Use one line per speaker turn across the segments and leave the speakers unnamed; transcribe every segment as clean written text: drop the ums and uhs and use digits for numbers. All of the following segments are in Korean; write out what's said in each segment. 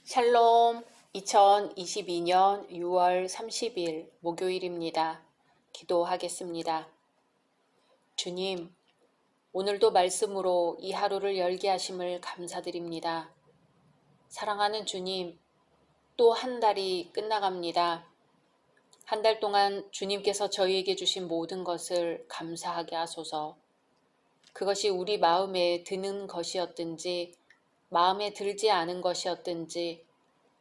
샬롬, 2022년 6월 30일 목요일입니다. 기도하겠습니다. 주님, 오늘도 말씀으로 이 하루를 열게 하심을 감사드립니다. 사랑하는 주님, 또 한 달이 끝나갑니다. 한 달 동안 주님께서 저희에게 주신 모든 것을 감사하게 하소서. 그것이 우리 마음에 드는 것이었든지 마음에 들지 않은 것이었든지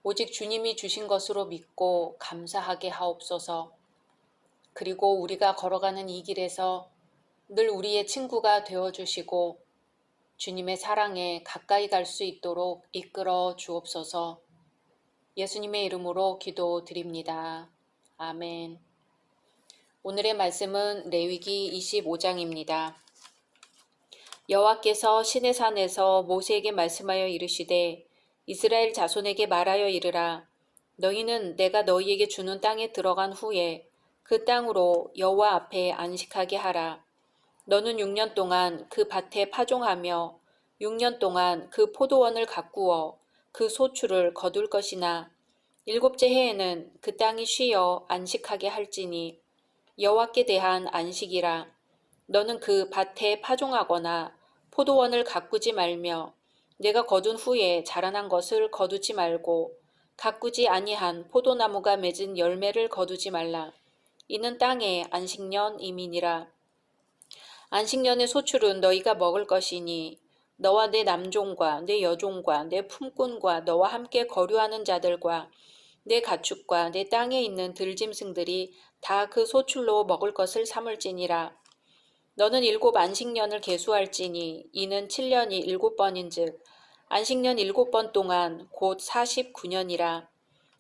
오직 주님이 주신 것으로 믿고 감사하게 하옵소서. 그리고 우리가 걸어가는 이 길에서 늘 우리의 친구가 되어주시고 주님의 사랑에 가까이 갈 수 있도록 이끌어 주옵소서. 예수님의 이름으로 기도드립니다. 아멘. 오늘의 말씀은 레위기 25장입니다. 여호와께서 시내산에서 모세에게 말씀하여 이르시되 이스라엘 자손에게 말하여 이르라. 너희는 내가 너희에게 주는 땅에 들어간 후에 그 땅으로 여호와 앞에 안식하게 하라. 너는 6년 동안 그 밭에 파종하며 6년 동안 그 포도원을 가꾸어 그 소출을 거둘 것이나 7째 해에는 그 땅이 쉬어 안식하게 할지니 여호와께 대한 안식이라. 너는 그 밭에 파종하거나 포도원을 가꾸지 말며 내가 거둔 후에 자라난 것을 거두지 말고 가꾸지 아니한 포도나무가 맺은 열매를 거두지 말라. 이는 땅의 안식년 이민이라. 안식년의 소출은 너희가 먹을 것이니 너와 내 남종과 내 여종과 내 품꾼과 너와 함께 거류하는 자들과 내 가축과 내 땅에 있는 들짐승들이 다 그 소출로 먹을 것을 삼을지니라. 너는 7안식년을 계수할지니 이는 7년이 7번인즉 안식년 7번 동안 곧 49년이라.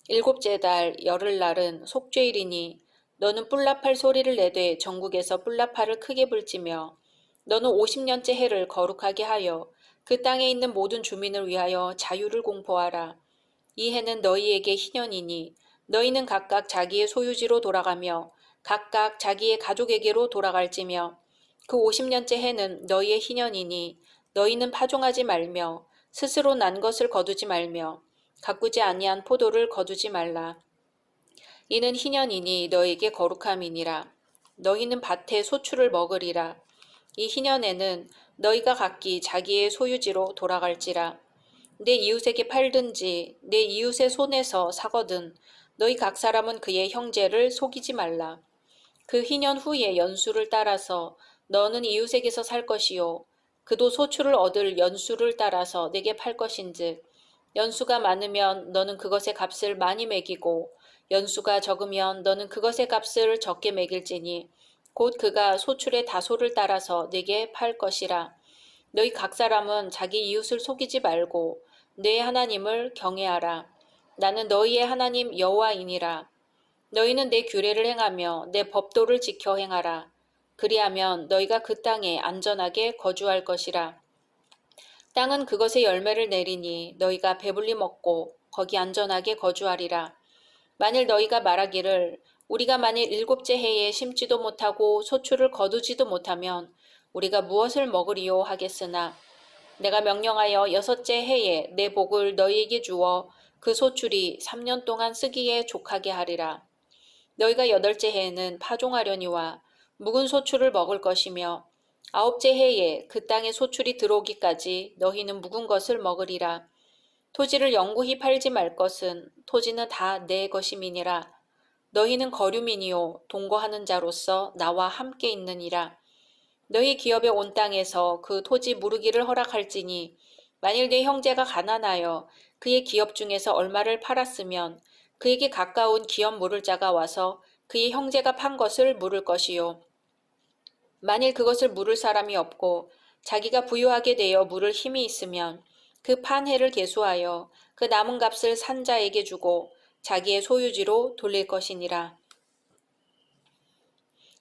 일곱째 달 열흘날은 속죄일이니 너는 뿔라팔 소리를 내되 전국에서 뿔라팔을 크게 불지며 너는 50년째 해를 거룩하게 하여 그 땅에 있는 모든 주민을 위하여 자유를 공포하라. 이 해는 너희에게 희년이니 너희는 각각 자기의 소유지로 돌아가며 각각 자기의 가족에게로 돌아갈지며 그 50년째 해는 너희의 희년이니 너희는 파종하지 말며 스스로 난 것을 거두지 말며 가꾸지 아니한 포도를 거두지 말라. 이는 희년이니 너희에게 거룩함이니라. 너희는 밭의 소출을 먹으리라. 이 희년에는 너희가 각기 자기의 소유지로 돌아갈지라. 내 이웃에게 팔든지 내 이웃의 손에서 사거든 너희 각 사람은 그의 형제를 속이지 말라. 그 희년 후에 연수를 따라서 너는 이웃에게서 살 것이요 그도 소출을 얻을 연수를 따라서 내게 팔 것인즉 연수가 많으면 너는 그것의 값을 많이 매기고 연수가 적으면 너는 그것의 값을 적게 매길지니 곧 그가 소출의 다소를 따라서 내게 팔 것이라. 너희 각 사람은 자기 이웃을 속이지 말고 내 하나님을 경외하라. 나는 너희의 하나님 여호와이니라. 너희는 내 규례를 행하며 내 법도를 지켜 행하라. 그리하면 너희가 그 땅에 안전하게 거주할 것이라. 땅은 그것의 열매를 내리니 너희가 배불리 먹고 거기 안전하게 거주하리라. 만일 너희가 말하기를 우리가 만일 7째 해에 심지도 못하고 소출을 거두지도 못하면 우리가 무엇을 먹으리요 하겠으나 내가 명령하여 6째 해에 내 복을 너희에게 주어 그 소출이 3년 동안 쓰기에 족하게 하리라. 너희가 8째 해에는 파종하려니와 묵은 소출을 먹을 것이며 9째 해에 그 땅에 소출이 들어오기까지 너희는 묵은 것을 먹으리라. 토지를 영구히 팔지 말 것은 토지는 다 내 것임이니라. 너희는 거류민이요 동거하는 자로서 나와 함께 있느니라. 너희 기업의 온 땅에서 그 토지 무르기를 허락할지니 만일 내 형제가 가난하여 그의 기업 중에서 얼마를 팔았으면 그에게 가까운 기업 물을 자가 와서 그의 형제가 판 것을 물을 것이요 만일 그것을 물을 사람이 없고 자기가 부유하게 되어 물을 힘이 있으면 그 판 해를 계수하여 그 남은 값을 산 자에게 주고 자기의 소유지로 돌릴 것이니라.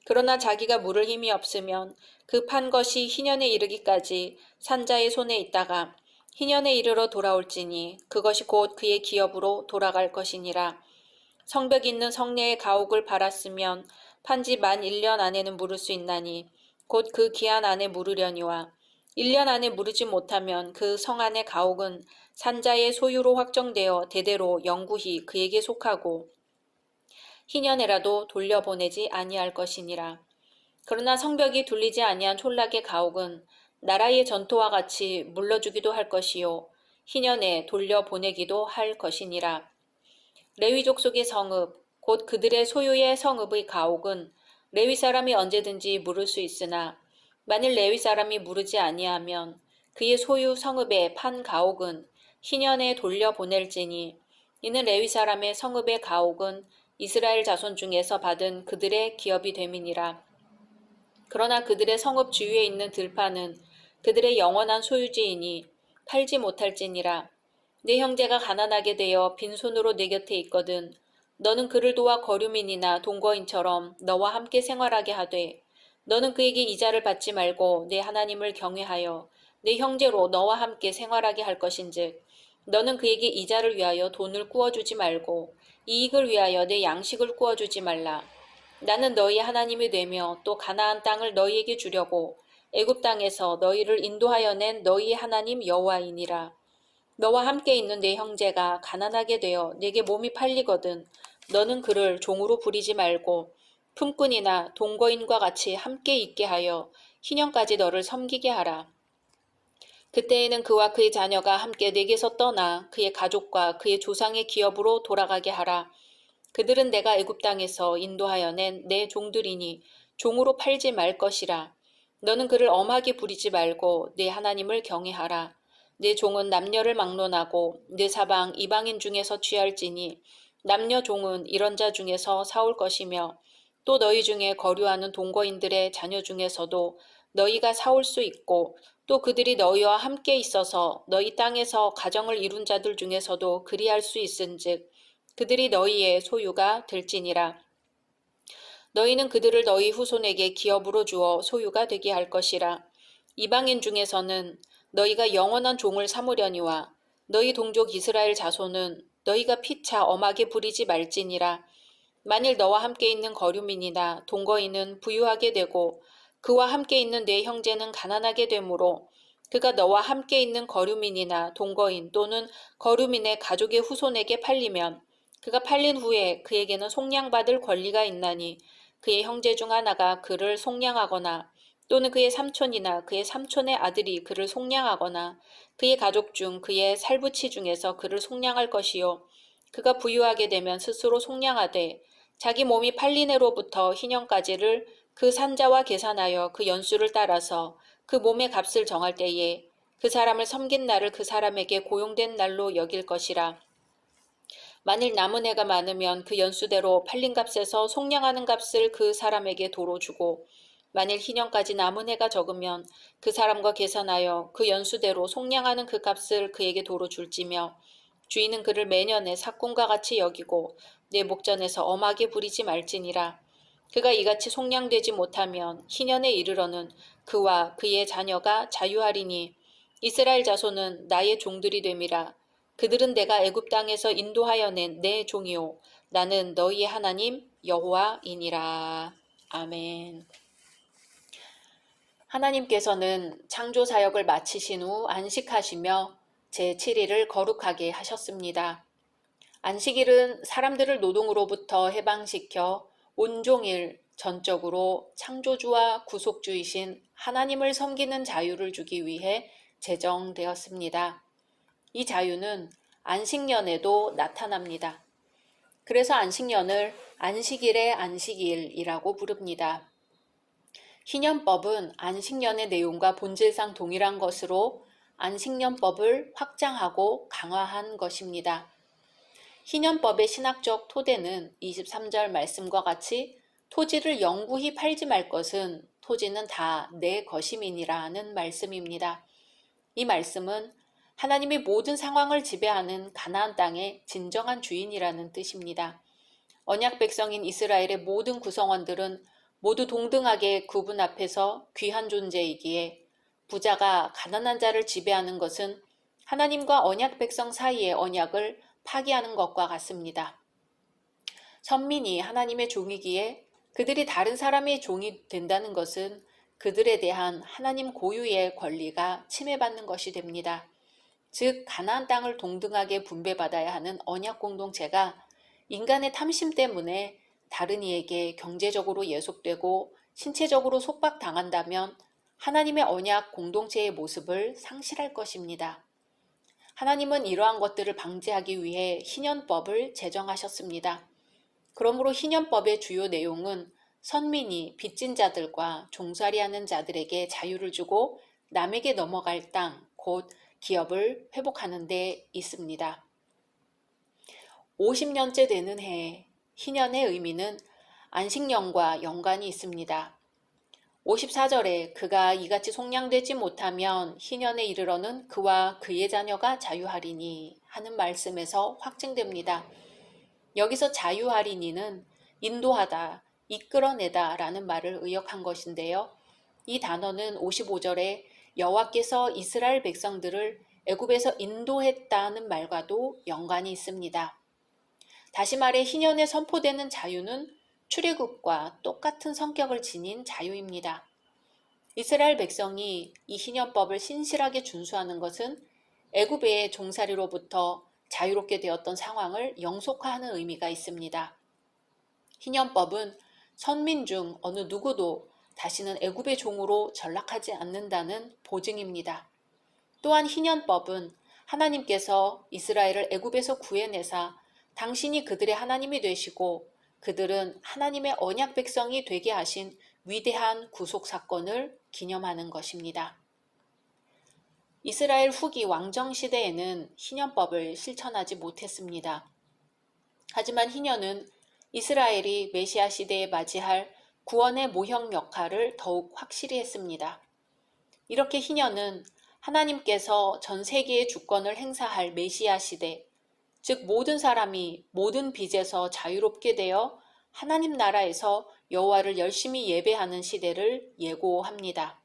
그러나 자기가 물을 힘이 없으면 그 판 것이 희년에 이르기까지 산 자의 손에 있다가 희년에 이르러 돌아올지니 그것이 곧 그의 기업으로 돌아갈 것이니라. 성벽 있는 성내의 가옥을 팔았으면 판지 만 1년 안에는 물을 수 있나니 곧 그 기한 안에 물으려니와 1년 안에 물으지 못하면 그 성 안의 가옥은 산자의 소유로 확정되어 대대로 영구히 그에게 속하고 희년에라도 돌려보내지 아니할 것이니라. 그러나 성벽이 둘리지 아니한 촌락의 가옥은 나라의 전토와 같이 물러주기도 할 것이요 희년에 돌려보내기도 할 것이니라. 레위 족속의 성읍 곧 그들의 소유의 성읍의 가옥은 레위 사람이 언제든지 물을 수 있으나 만일 레위 사람이 물으지 아니하면 그의 소유 성읍의 판 가옥은 희년에 돌려보낼지니 이는 레위 사람의 성읍의 가옥은 이스라엘 자손 중에서 받은 그들의 기업이 됨이니라. 그러나 그들의 성읍 주위에 있는 들판은 그들의 영원한 소유지이니 팔지 못할지니라. 내 형제가 가난하게 되어 빈손으로 내 곁에 있거든 너는 그를 도와 거류민이나 동거인처럼 너와 함께 생활하게 하되 너는 그에게 이자를 받지 말고 내 하나님을 경외하여 내 형제로 너와 함께 생활하게 할 것인즉 너는 그에게 이자를 위하여 돈을 꾸어주지 말고 이익을 위하여 내 양식을 꾸어주지 말라. 나는 너희 하나님이 되며 또 가나안 땅을 너희에게 주려고 애굽 땅에서 너희를 인도하여 낸 너희의 하나님 여호와이니라. 너와 함께 있는 내 형제가 가난하게 되어 내게 몸이 팔리거든 너는 그를 종으로 부리지 말고 품꾼이나 동거인과 같이 함께 있게 하여 희년까지 너를 섬기게 하라. 그때에는 그와 그의 자녀가 함께 내게서 떠나 그의 가족과 그의 조상의 기업으로 돌아가게 하라. 그들은 내가 애굽 땅에서 인도하여 낸 내 종들이니 종으로 팔지 말 것이라. 너는 그를 엄하게 부리지 말고 내 하나님을 경외하라. 내 종은 남녀를 막론하고 내 사방 이방인 중에서 취할지니 남녀 종은 이런 자 중에서 사올 것이며 또 너희 중에 거류하는 동거인들의 자녀 중에서도 너희가 사올 수 있고 또 그들이 너희와 함께 있어서 너희 땅에서 가정을 이룬 자들 중에서도 그리할 수 있은즉 그들이 너희의 소유가 될지니라. 너희는 그들을 너희 후손에게 기업으로 주어 소유가 되게 할 것이라. 이방인 중에서는 너희가 영원한 종을 삼으려니와 너희 동족 이스라엘 자손은 너희가 피차 엄하게 부리지 말지니라. 만일 너와 함께 있는 거류민이나 동거인은 부유하게 되고 그와 함께 있는 내 형제는 가난하게 되므로 그가 너와 함께 있는 거류민이나 동거인 또는 거류민의 가족의 후손에게 팔리면 그가 팔린 후에 그에게는 속량받을 권리가 있나니 그의 형제 중 하나가 그를 속량하거나 또는 그의 삼촌이나 그의 삼촌의 아들이 그를 속량하거나 그의 가족 중 그의 살부치 중에서 그를 속량할 것이요 그가 부유하게 되면 스스로 속량하되 자기 몸이 팔린 해로부터 희년까지를 그 산자와 계산하여 그 연수를 따라서 그 몸의 값을 정할 때에 그 사람을 섬긴 날을 그 사람에게 고용된 날로 여길 것이라. 만일 남은 해가 많으면 그 연수대로 팔린 값에서 속량하는 값을 그 사람에게 도로 주고 만일 희년까지 남은 해가 적으면 그 사람과 계산하여 그 연수대로 속량하는 그 값을 그에게 도로 줄지며 주인은 그를 매년의 삭군과 같이 여기고 내 목전에서 엄하게 부리지 말지니라. 그가 이같이 속량되지 못하면 희년에 이르러는 그와 그의 자녀가 자유하리니 이스라엘 자손은 나의 종들이 됨이라. 그들은 내가 애굽 땅에서 인도하여 낸 내 종이요 나는 너희의 하나님 여호와이니라. 아멘. 하나님께서는 창조 사역을 마치신 후 안식하시며 제7일을 거룩하게 하셨습니다. 안식일은 사람들을 노동으로부터 해방시켜 온종일 전적으로 창조주와 구속주이신 하나님을 섬기는 자유를 주기 위해 제정되었습니다. 이 자유는 안식년에도 나타납니다. 그래서 안식년을 안식일의 안식일이라고 부릅니다. 희년법은 안식년의 내용과 본질상 동일한 것으로 안식년법을 확장하고 강화한 것입니다. 희년법의 신학적 토대는 23절 말씀과 같이 토지를 영구히 팔지 말 것은 토지는 다 내 것임이니라는 말씀입니다. 이 말씀은 하나님이 모든 상황을 지배하는 가나안 땅의 진정한 주인이라는 뜻입니다. 언약 백성인 이스라엘의 모든 구성원들은 모두 동등하게 그분 앞에서 귀한 존재이기에 부자가 가난한 자를 지배하는 것은 하나님과 언약 백성 사이의 언약을 파기하는 것과 같습니다. 선민이 하나님의 종이기에 그들이 다른 사람의 종이 된다는 것은 그들에 대한 하나님 고유의 권리가 침해받는 것이 됩니다. 즉 가나안 땅을 동등하게 분배받아야 하는 언약 공동체가 인간의 탐심 때문에 다른 이에게 경제적으로 예속되고 신체적으로 속박당한다면 하나님의 언약 공동체의 모습을 상실할 것입니다. 하나님은 이러한 것들을 방지하기 위해 희년법을 제정하셨습니다. 그러므로 희년법의 주요 내용은 선민이 빚진 자들과 종살이하는 자들에게 자유를 주고 남에게 넘어갈 땅, 곧 기업을 회복하는 데 있습니다. 50년째 되는 해, 희년의 의미는 안식년과 연관이 있습니다. 54절에 그가 이같이 속량되지 못하면 희년에 이르러는 그와 그의 자녀가 자유하리니 하는 말씀에서 확증됩니다. 여기서 자유하리니는 인도하다, 이끌어내다 라는 말을 의역한 것인데요. 이 단어는 55절에 여호와께서 이스라엘 백성들을 애굽에서 인도했다는 말과도 연관이 있습니다. 다시 말해 희년에 선포되는 자유는 출애굽과 똑같은 성격을 지닌 자유입니다. 이스라엘 백성이 이 희년법을 신실하게 준수하는 것은 애굽의 종살이로부터 자유롭게 되었던 상황을 영속화하는 의미가 있습니다. 희년법은 선민 중 어느 누구도 다시는 애굽의 종으로 전락하지 않는다는 보증입니다. 또한 희년법은 하나님께서 이스라엘을 애굽에서 구해내사 당신이 그들의 하나님이 되시고 그들은 하나님의 언약 백성이 되게 하신 위대한 구속 사건을 기념하는 것입니다. 이스라엘 후기 왕정 시대에는 희년법을 실천하지 못했습니다. 하지만 희년은 이스라엘이 메시아 시대에 맞이할 구원의 모형 역할을 더욱 확실히 했습니다. 이렇게 희년은 하나님께서 전 세계의 주권을 행사할 메시아 시대, 즉 모든 사람이 모든 빚에서 자유롭게 되어 하나님 나라에서 여호와를 열심히 예배하는 시대를 예고합니다.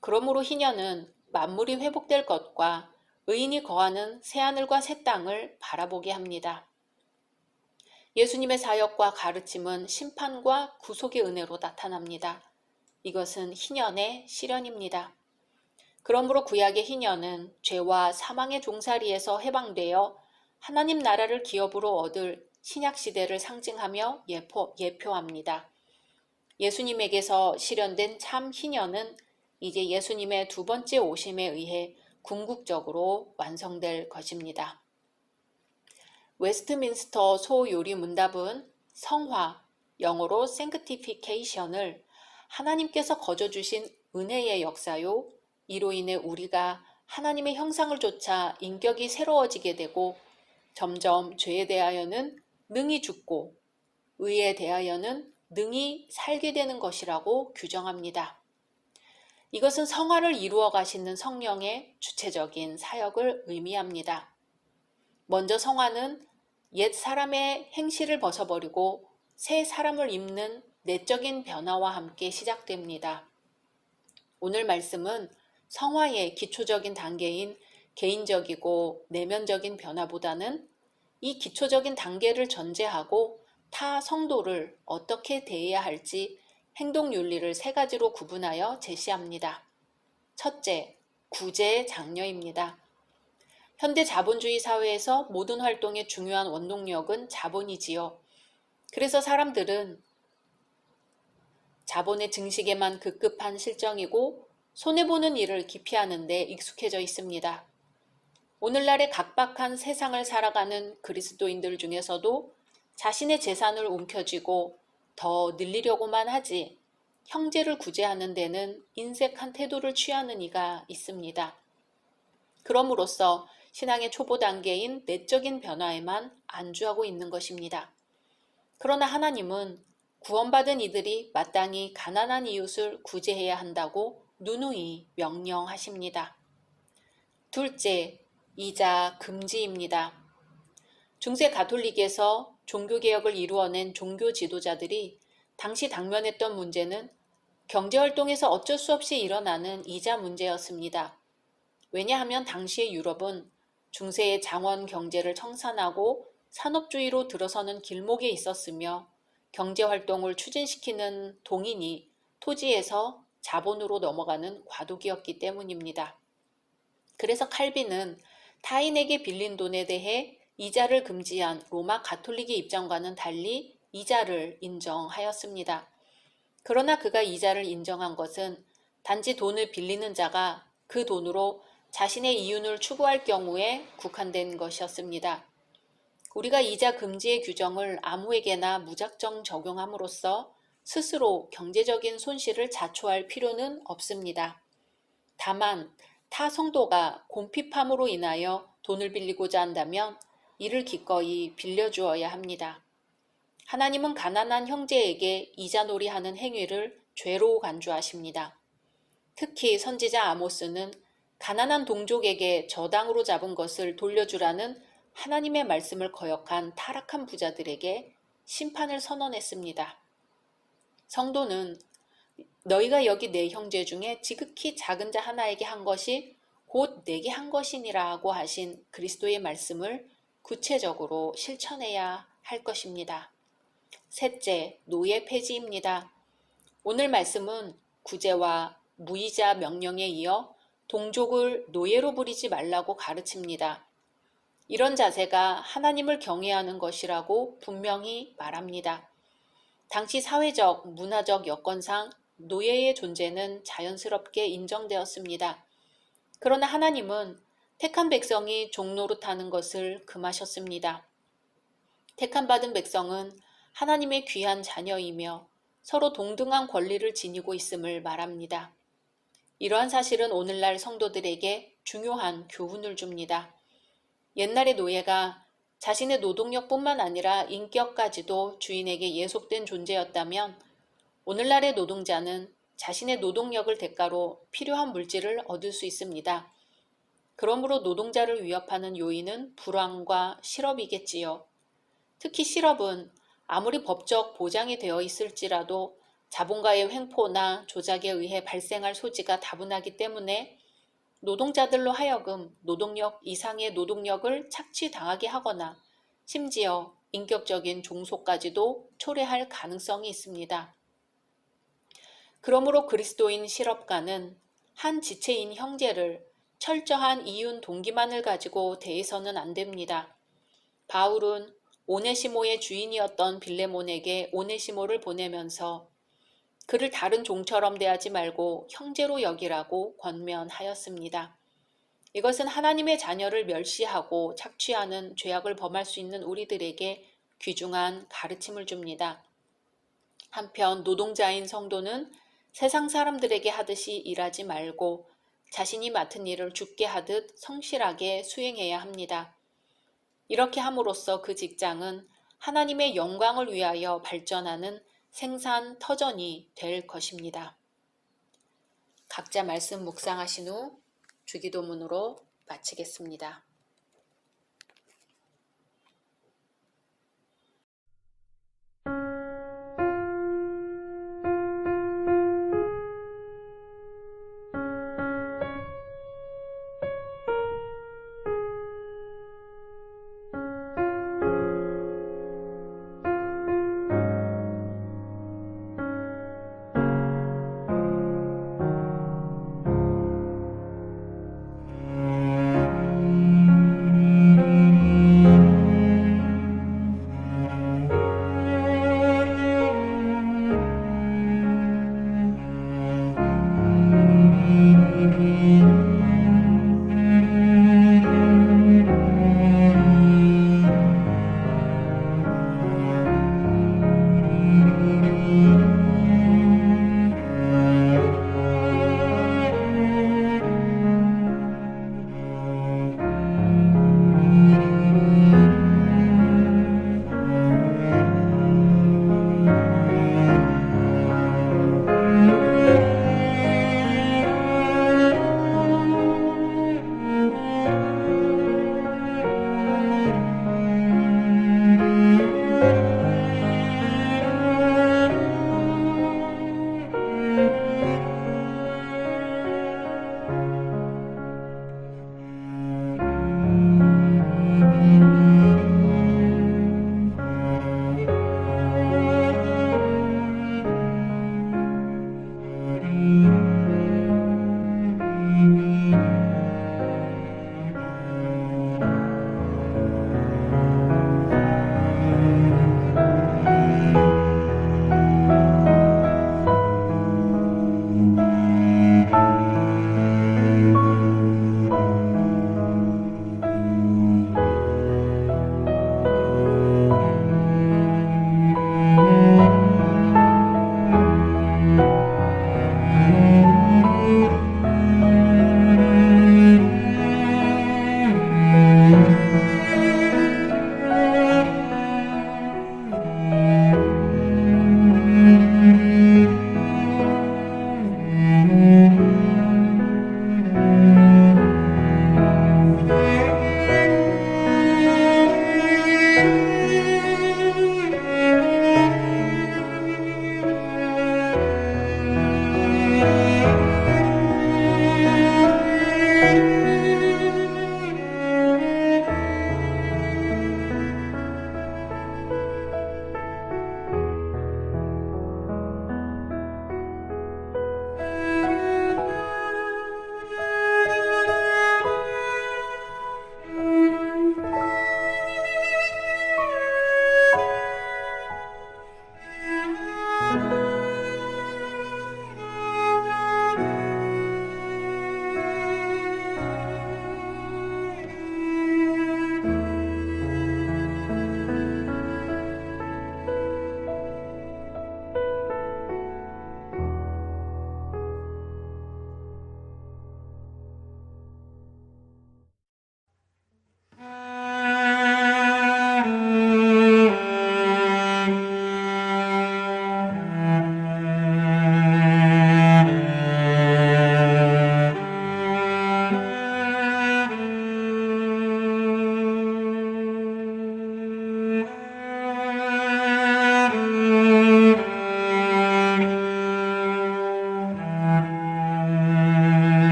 그러므로 희년은 만물이 회복될 것과 의인이 거하는 새하늘과 새 땅을 바라보게 합니다. 예수님의 사역과 가르침은 심판과 구속의 은혜로 나타납니다. 이것은 희년의 실현입니다. 그러므로 구약의 희년은 죄와 사망의 종살이에서 해방되어 하나님 나라를 기업으로 얻을 신약시대를 상징하며 예표합니다. 예수님에게서 실현된 참 희년은 이제 예수님의 두 번째 오심에 의해 궁극적으로 완성될 것입니다. 웨스트민스터 소요리 문답은 성화, 영어로 sanctification을 하나님께서 거저주신 은혜의 역사요, 이로 인해 우리가 하나님의 형상을 좇아 인격이 새로워지게 되고 점점 죄에 대하여는 능히 죽고 의에 대하여는 능히 살게 되는 것이라고 규정합니다. 이것은 성화를 이루어 가시는 성령의 주체적인 사역을 의미합니다. 먼저 성화는 옛 사람의 행실을 벗어버리고 새 사람을 입는 내적인 변화와 함께 시작됩니다. 오늘 말씀은 성화의 기초적인 단계인 개인적이고 내면적인 변화보다는 이 기초적인 단계를 전제하고 타 성도를 어떻게 대해야 할지 행동 윤리를 세 가지로 구분하여 제시합니다. 첫째, 구제의 장려입니다. 현대 자본주의 사회에서 모든 활동의 중요한 원동력은 자본이지요. 그래서 사람들은 자본의 증식에만 급급한 실정이고 손해보는 일을 기피하는 데 익숙해져 있습니다. 오늘날의 각박한 세상을 살아가는 그리스도인들 중에서도 자신의 재산을 움켜쥐고 더 늘리려고만 하지 형제를 구제하는 데는 인색한 태도를 취하는 이가 있습니다. 그럼으로써 신앙의 초보 단계인 내적인 변화에만 안주하고 있는 것입니다. 그러나 하나님은 구원받은 이들이 마땅히 가난한 이웃을 구제해야 한다고 누누이 명령하십니다. 둘째, 이자 금지입니다. 중세 가톨릭에서 종교개혁을 이루어낸 종교 지도자들이 당시 당면했던 문제는 경제활동에서 어쩔 수 없이 일어나는 이자 문제였습니다. 왜냐하면 당시의 유럽은 중세의 장원 경제를 청산하고 산업주의로 들어서는 길목에 있었으며 경제활동을 추진시키는 동인이 토지에서 자본으로 넘어가는 과도기였기 때문입니다. 그래서 칼빈은 타인에게 빌린 돈에 대해 이자를 금지한 로마 가톨릭의 입장과는 달리 이자를 인정하였습니다. 그러나 그가 이자를 인정한 것은 단지 돈을 빌리는 자가 그 돈으로 자신의 이윤을 추구할 경우에 국한된 것이었습니다. 우리가 이자 금지의 규정을 아무에게나 무작정 적용함으로써 스스로 경제적인 손실을 자초할 필요는 없습니다. 다만 타 성도가 곰핍함으로 인하여 돈을 빌리고자 한다면 이를 기꺼이 빌려주어야 합니다. 하나님은 가난한 형제에게 이자놀이하는 행위를 죄로 간주하십니다. 특히 선지자 아모스는 가난한 동족에게 저당으로 잡은 것을 돌려주라는 하나님의 말씀을 거역한 타락한 부자들에게 심판을 선언했습니다. 성도는 너희가 여기 내 형제 중에 지극히 작은 자 하나에게 한 것이 곧 내게 한 것이니라 하고 하신 그리스도의 말씀을 구체적으로 실천해야 할 것입니다. 셋째, 노예 폐지입니다. 오늘 말씀은 구제와 무이자 명령에 이어 동족을 노예로 부리지 말라고 가르칩니다. 이런 자세가 하나님을 경외하는 것이라고 분명히 말합니다. 당시 사회적, 문화적 여건상 노예의 존재는 자연스럽게 인정되었습니다. 그러나 하나님은 택한 백성이 종노릇하는 것을 금하셨습니다. 택함받은 백성은 하나님의 귀한 자녀이며 서로 동등한 권리를 지니고 있음을 말합니다. 이러한 사실은 오늘날 성도들에게 중요한 교훈을 줍니다. 옛날의 노예가 자신의 노동력뿐만 아니라 인격까지도 주인에게 예속된 존재였다면 오늘날의 노동자는 자신의 노동력을 대가로 필요한 물질을 얻을 수 있습니다. 그러므로 노동자를 위협하는 요인은 불황과 실업이겠지요. 특히 실업은 아무리 법적 보장이 되어 있을지라도 자본가의 횡포나 조작에 의해 발생할 소지가 다분하기 때문에 노동자들로 하여금 노동력 이상의 노동력을 착취당하게 하거나 심지어 인격적인 종속까지도 초래할 가능성이 있습니다. 그러므로 그리스도인 실업가는 한 지체인 형제를 철저한 이윤 동기만을 가지고 대해서는 안 됩니다. 바울은 오네시모의 주인이었던 빌레몬에게 오네시모를 보내면서 그를 다른 종처럼 대하지 말고 형제로 여기라고 권면하였습니다. 이것은 하나님의 자녀를 멸시하고 착취하는 죄악을 범할 수 있는 우리들에게 귀중한 가르침을 줍니다. 한편 노동자인 성도는 세상 사람들에게 하듯이 일하지 말고 자신이 맡은 일을 주께 하듯 성실하게 수행해야 합니다. 이렇게 함으로써 그 직장은 하나님의 영광을 위하여 발전하는 생산 터전이 될 것입니다. 각자 말씀 묵상하신 후 주기도문으로 마치겠습니다.